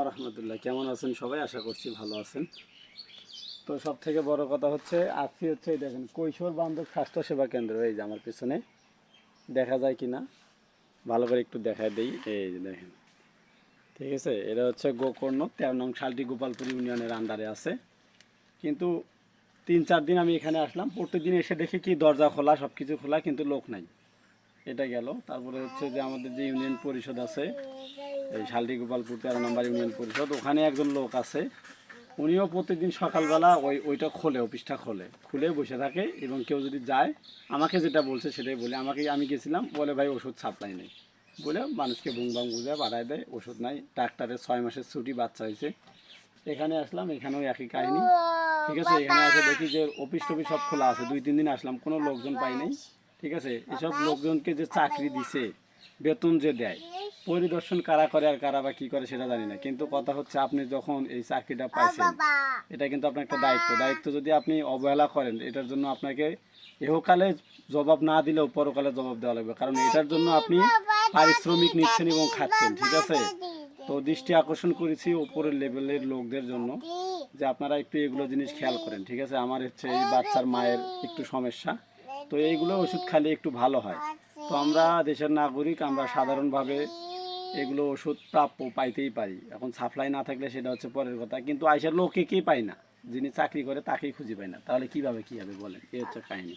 রহমতুল্লাহ, কেমন আছেন সবাই? আশা করছি ভালো আছেন। তো সব থেকে বড় কথা হচ্ছে আজকে এই দেখেন কৈশোর বান্ধব স্বাস্থ্য সেবা কেন্দ্র, এই যে আমার পিছনে দেখা যায় কি না, ভালো করে একটু দেখায় দেই। এই যে দেখেন, ঠিক আছে, এটা হচ্ছে গোকর্ণ 13 নং শালটি গোপালপুর ইউনিয়নের আন্ডারে আছে। কিন্তু 3-4 দিন আমি এখানে আসলাম, প্রত্যেকদিন এসে দেখি কি দরজা খোলা, সব কিছু খোলা, কিন্তু লোক নাই। এটা গেল। তারপরে হচ্ছে যে আমাদের যে ইউনিয়ন পরিষদ আছে, এই শালটি গোপালপুর 13 নম্বর ইউনিয়ন পরিষদ, ওখানে একজন লোক আছে। উনিও প্রতিদিন সকালবেলা ওইটা খোলে, অফিসটা খুলে বসে থাকে, এবং কেউ যদি যায় আমাকে যেটা বলছে সেটাই বলে। আমি গেছিলাম, বলে ভাই ওষুধ সাপ্লাই নেই, বলে মানুষকে বুং বাং বুঝে বাড়ায় দেয়, ওষুধ নাই। ডাক্তারের 6 মাসের ছুটি, বাচ্চা হয়েছে। এখানে আসলাম, এখানেও একই কাহিনী। ঠিক আছে, এখানে এসে দেখি যে অফিস টফিস সব খোলা আছে। 2-3 দিন আসলাম, কোনো লোকজন পাই নাই। ঠিক আছে, এসব লোকজনকে যে চাকরি দিছে, বেতন যে দেয়, পরিদর্শন কারা করে আর কারা বা কী করে সেটা জানি না। কিন্তু কথা হচ্ছে, আপনি যখন এই চাকরিটা পাইছেন, এটা কিন্তু আপনার একটা দায়িত্ব যদি আপনি অবহেলা করেন, এটার জন্য আপনাকে ইহকালে জবাব না দিলেও পরকালে জবাব দেওয়া লাগবে। কারণ এটার জন্য আপনি পারিশ্রমিক নিচ্ছেন এবং খাচ্ছেন। ঠিক আছে, তো দৃষ্টি আকর্ষণ করেছি উপরের লেভেলের লোকদের জন্য, যে আপনারা একটু এগুলো জিনিস খেয়াল করেন। ঠিক আছে, আমার হচ্ছে এই বাচ্চার মায়ের একটু সমস্যা, তো এইগুলো ওষুধ খাইলে একটু ভালো হয়। তো আমরা দেশের নাগরিক, আমরা সাধারণভাবে এগুলো ওষুধ প্রাপ্য পাইতেই পারি। এখন সাপ্লাই না থাকলে সেটা হচ্ছে পরের কথা, কিন্তু আইসার লোকে কে পাই না, যিনি চাকরি করে তাকেই খুঁজে পাই না। তাহলে কিভাবে কী হবে বলেন, এই হচ্ছে কাহিনী।